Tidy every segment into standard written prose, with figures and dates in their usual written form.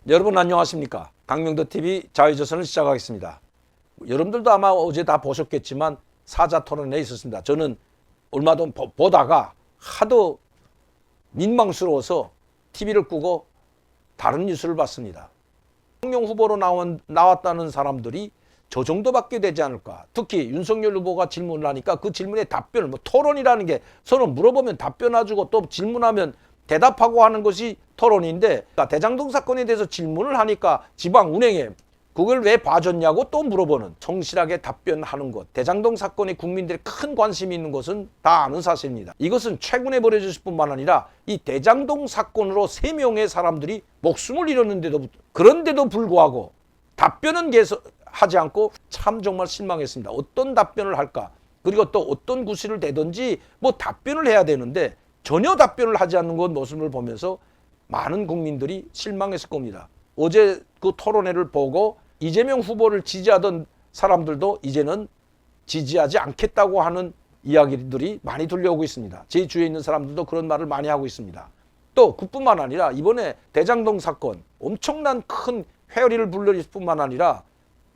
여러분 안녕하십니까? 강명도TV 자유조선을 시작하겠습니다. 여러분들도 아마 어제 다 보셨겠지만 사자토론회에 있었습니다. 저는 얼마 전 보다가 하도 민망스러워서 TV를 끄고 다른 뉴스를 봤습니다. 대통령 후보로 나왔다는 사람들이 저 정도밖에 되지 않을까. 특히 윤석열 후보가 질문을 하니까 그 질문에 답변을, 토론이라는 게 서로 물어보면 답변해주고 또 질문하면 대답하고 하는 것이 토론인데, 대장동 사건에 대해서 질문을 하니까 지방 운행에 그걸 왜 봐줬냐고 또 물어보는, 성실하게 답변하는 것. 대장동 사건에 국민들이 큰 관심이 있는 것은 다 아는 사실입니다. 이것은 최근에 벌어졌을 뿐만 아니라 이 대장동 사건으로 3명의 사람들이 목숨을 잃었는데도, 그런데도 불구하고 답변은 계속 하지 않고 참 정말 실망했습니다. 어떤 답변을 할까? 그리고 또 어떤 구실을 대든지 뭐 답변을 해야 되는데 전혀 답변을 하지 않는 것 모습을 보면서 많은 국민들이 실망했을 겁니다. 어제 그 토론회를 보고 이재명 후보를 지지하던 사람들도 이제는 지지하지 않겠다고 하는 이야기들이 많이 들려오고 있습니다. 제 주위에 있는 사람들도 그런 말을 많이 하고 있습니다. 또 그뿐만 아니라 이번에 대장동 사건 엄청난 큰 회오리를 불러일 뿐만 아니라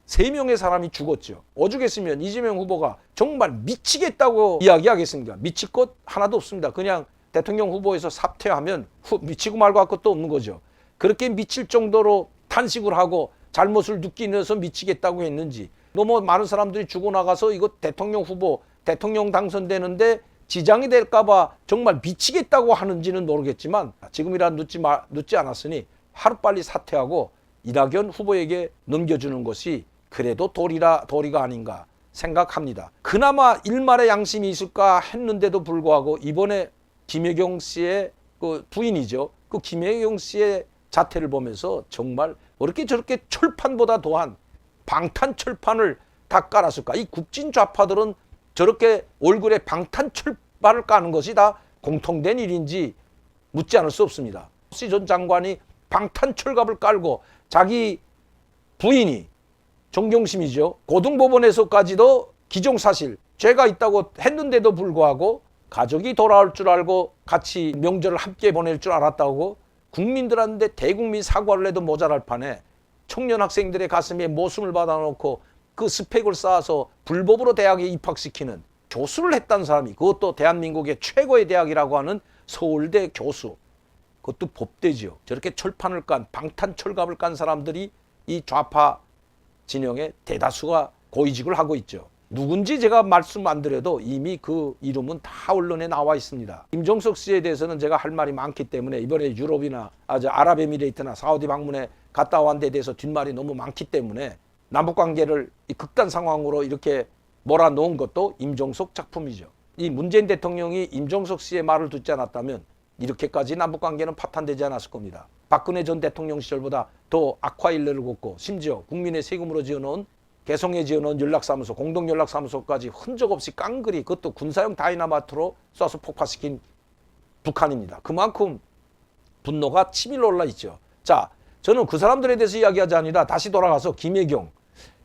3명의 사람이 죽었죠. 오죽했으면 이재명 후보가 정말 미치겠다고 이야기하겠습니까? 미칠 것 하나도 없습니다. 그냥 대통령 후보에서 사퇴하면 미치고 말고 할 것도 없는 거죠. 그렇게 미칠 정도로 탄식을 하고 잘못을 느끼면서 미치겠다고 했는지, 너무 많은 사람들이 죽어나가서 이거 대통령 후보, 대통령 당선되는데 지장이 될까봐 정말 미치겠다고 하는지는 모르겠지만 지금이라도 늦지 않았으니 하루빨리 사퇴하고 이낙연 후보에게 넘겨주는 것이 그래도 도리가 아닌가 생각합니다. 그나마 일말의 양심이 있을까 했는데도 불구하고 이번에 김혜경 씨의 그 부인이죠. 그 김혜경 씨의 자태를 보면서 정말 어떻게 저렇게 철판보다 더한 방탄철판을 다 깔았을까? 이 국진 좌파들은 저렇게 얼굴에 방탄철판을 까는 것이 다 공통된 일인지 묻지 않을 수 없습니다. 시 전 장관이 방탄철갑을 깔고 자기 부인이 정경심이죠. 고등법원에서까지도 기정사실 죄가 있다고 했는데도 불구하고 가족이 돌아올 줄 알고 같이 명절을 함께 보낼 줄 알았다고 국민들한테 대국민 사과를 해도 모자랄 판에 청년 학생들의 가슴에 모순을 받아놓고 그 스펙을 쌓아서 불법으로 대학에 입학시키는 교수를 했다는 사람이, 그것도 대한민국의 최고의 대학이라고 하는 서울대 교수, 그것도 법대지요. 저렇게 철판을 깐, 방탄철갑을 깐 사람들이 이 좌파 진영의 대다수가 고위직을 하고 있죠. 누군지 제가 말씀 안 드려도 이미 그 이름은 다 언론에 나와 있습니다. 임종석 씨에 대해서는 제가 할 말이 많기 때문에 이번에 유럽이나 아랍에미레이트나 사우디 방문에 갔다 온 데 대해서 뒷말이 너무 많기 때문에 남북관계를 이 극단 상황으로 이렇게 몰아놓은 것도 임종석 작품이죠. 이 문재인 대통령이 임종석 씨의 말을 듣지 않았다면 이렇게까지 남북관계는 파탄되지 않았을 겁니다. 박근혜 전 대통령 시절보다 더 악화일례를 걷고 심지어 국민의 세금으로 지어놓은, 개성에 지어놓은 연락사무소, 공동연락사무소까지 흔적 없이 깡그리, 그것도 군사용 다이나마트로 쏴서 폭파시킨 북한입니다. 그만큼 분노가 치밀어 올라 있죠. 자, 저는 그 사람들에 대해서 이야기하지 아니라 다시 돌아가서 김혜경,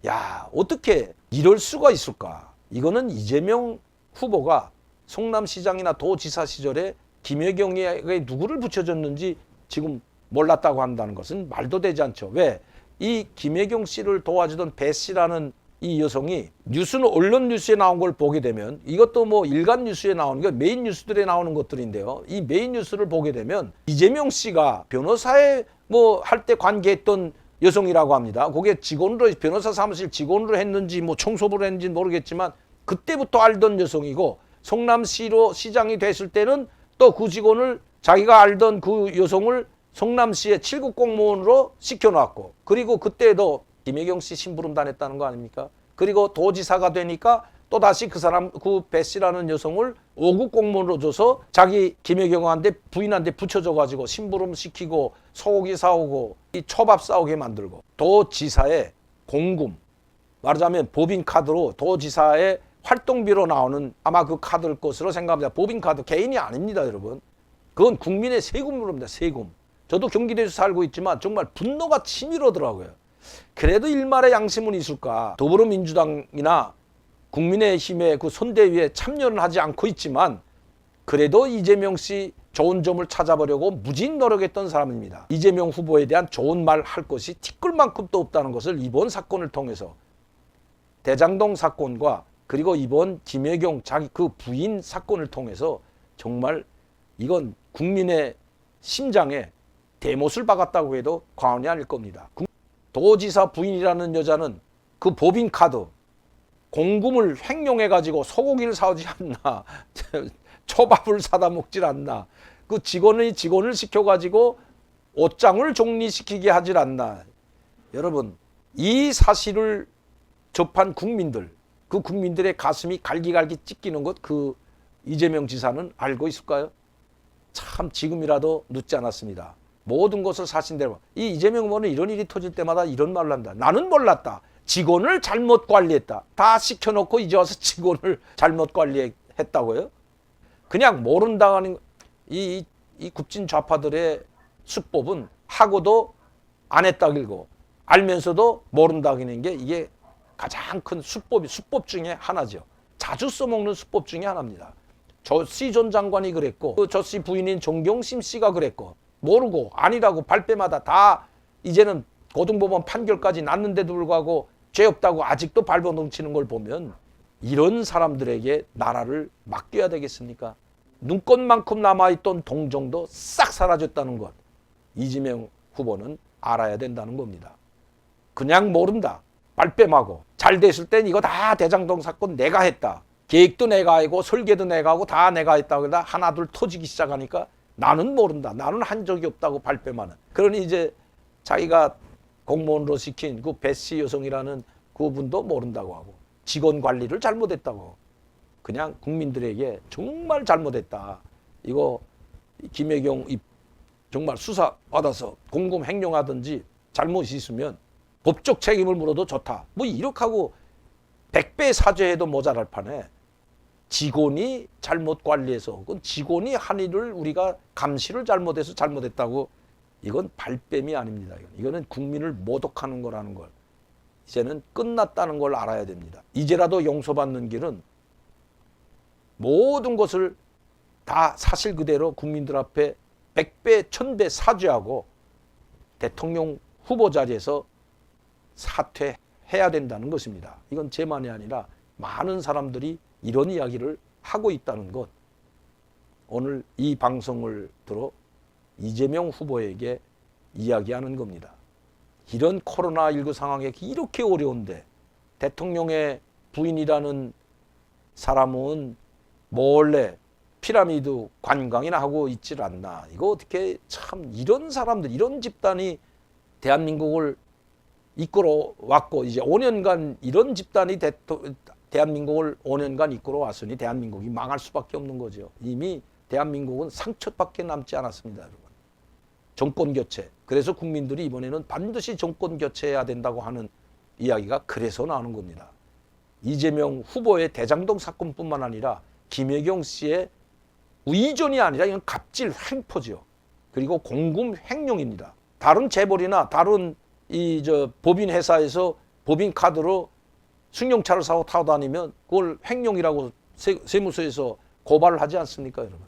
야, 어떻게 이럴 수가 있을까? 이거는 이재명 후보가 성남시장이나 도지사 시절에 김혜경에게 누구를 붙여줬는지 지금 몰랐다고 한다는 것은 말도 되지 않죠. 왜? 이 김혜경 씨를 도와주던 배 씨라는 이 여성이 뉴스는 언론 뉴스에 나온 걸 보게 되면, 이것도 뭐 일간 뉴스에 나오는 게 메인 뉴스들에 나오는 것들인데요. 이 메인 뉴스를 보게 되면 이재명 씨가 변호사에 뭐 할 때 관계했던 여성이라고 합니다. 그게 직원으로, 변호사 사무실 직원으로 했는지 뭐 청소부로 했는지 모르겠지만 그때부터 알던 여성이고, 성남시로 시장이 됐을 때는 또 그 직원을, 자기가 알던 그 여성을 성남시의 7급 공무원으로 시켜놨고, 그리고 그때도 김혜경 씨 심부름 다녔다는 거 아닙니까? 그리고 도지사가 되니까 또 다시 그 사람, 그 배 씨라는 여성을 5급 공무원으로 줘서 자기 김혜경한테, 부인한테 붙여줘가지고 심부름 시키고 소고기 사오고 이 초밥 싸오게 만들고, 도지사의 공금, 말하자면 법인카드로 도지사의 활동비로 나오는 아마 그 카드일 것으로 생각합니다. 법인카드 개인이 아닙니다, 여러분. 그건 국민의 세금으로입니다, 세금. 저도 경기도에서 살고 있지만 정말 분노가 치밀어더라고요. 그래도 일말의 양심은 있을까? 더불어민주당이나 국민의힘의 그 선대위에 참여는 하지 않고 있지만 그래도 이재명 씨 좋은 점을 찾아보려고 무진 노력했던 사람입니다. 이재명 후보에 대한 좋은 말 할 것이 티끌만큼도 없다는 것을 이번 사건을 통해서 대장동 사건과 그리고 이번 김혜경 자기 그 부인 사건을 통해서 정말 이건 국민의 심장에 대못을 박았다고 해도 과언이 아닐 겁니다. 도지사 부인이라는 여자는 그 법인카드 공금을 횡령해가지고 소고기를 사오지 않나 초밥을 사다 먹질 않나 그 직원을 시켜가지고 옷장을 정리시키게 하질 않나. 여러분 이 사실을 접한 국민들 그 국민들의 가슴이 갈기갈기 찢기는 것 그 이재명 지사는 알고 있을까요? 참 지금이라도 늦지 않았습니다. 모든 것을 사실대로. 이 이재명 후보는 이런 일이 터질 때마다 이런 말을 합니다. 나는 몰랐다. 직원을 잘못 관리했다. 다 시켜놓고 이제 와서 직원을 잘못 관리했다고요? 그냥 모른다는 이 굽진 좌파들의 수법은 하고도 안 했다길고 알면서도 모른다기는 게 이게 가장 큰 수법 중에 하나죠. 자주 써먹는 수법 중에 하나입니다. 조씨 전 장관이 그랬고 그 조씨 부인인 정경심 씨가 그랬고 모르고 아니라고 발뺌하다 다 이제는 고등법원 판결까지 났는데도 불구하고 죄 없다고 아직도 발버둥치는 걸 보면 이런 사람들에게 나라를 맡겨야 되겠습니까? 눈꽃만큼 남아있던 동정도 싹 사라졌다는 것 이재명 후보는 알아야 된다는 겁니다. 그냥 모른다. 발뺌하고 잘 됐을 땐 이거 다 대장동 사건 내가 했다. 계획도 내가 하고 설계도 내가 하고 다 내가 했다. 그러다 하나둘 터지기 시작하니까 나는 모른다. 나는 한 적이 없다고 발뺌하는. 그러니 이제 자기가 공무원으로 시킨 그 배씨 여성이라는 그분도 모른다고 하고 직원 관리를 잘못했다고. 그냥 국민들에게 정말 잘못했다. 이거 김혜경 정말 수사 받아서 공금 횡령하든지 잘못이 있으면 법적 책임을 물어도 좋다. 뭐 이렇게 하고 100배 사죄해도 모자랄 판에 직원이 잘못 관리해서 그건 직원이 한 일을 우리가 감시를 잘못해서 잘못했다고 이건 발뺌이 아닙니다. 이거는 국민을 모독하는 거라는 걸 이제는 끝났다는 걸 알아야 됩니다. 이제라도 용서받는 길은 모든 것을 다 사실 그대로 국민들 앞에 100배, 1000배 사죄하고 대통령 후보 자리에서 사퇴해야 된다는 것입니다. 이건 제만이 아니라 많은 사람들이 이런 이야기를 하고 있다는 것. 오늘 이 방송을 들어 이재명 후보에게 이야기하는 겁니다. 이런 코로나19 상황에 이렇게 어려운데 대통령의 부인이라는 사람은 몰래 피라미드 관광이나 하고 있질 않나. 이거 어떻게 참 이런 사람들, 이런 집단이 대한민국을 이끌어 왔고 이제 5년간 이런 집단이 대한민국을 5년간 이끌어 왔으니 대한민국이 망할 수밖에 없는 거죠. 이미 대한민국은 상처밖에 남지 않았습니다, 여러분. 정권 교체. 그래서 국민들이 이번에는 반드시 정권 교체해야 된다고 하는 이야기가 그래서 나오는 겁니다. 이재명 후보의 대장동 사건뿐만 아니라 김혜경 씨의 위존이 아니라 이건 갑질 횡포죠. 그리고 공금 횡령입니다. 다른 재벌이나 다른 법인 회사에서 법인 카드로 승용차를 사고 타고 다니면 그걸 횡령이라고 세무서에서 고발을 하지 않습니까, 여러분?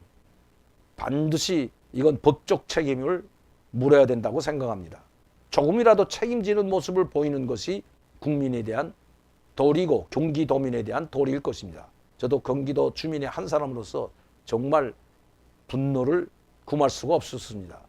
반드시 이건 법적 책임을 물어야 된다고 생각합니다. 조금이라도 책임지는 모습을 보이는 것이 국민에 대한 도리고 경기도민에 대한 도리일 것입니다. 저도 경기도 주민의 한 사람으로서 정말 분노를 금할 수가 없었습니다.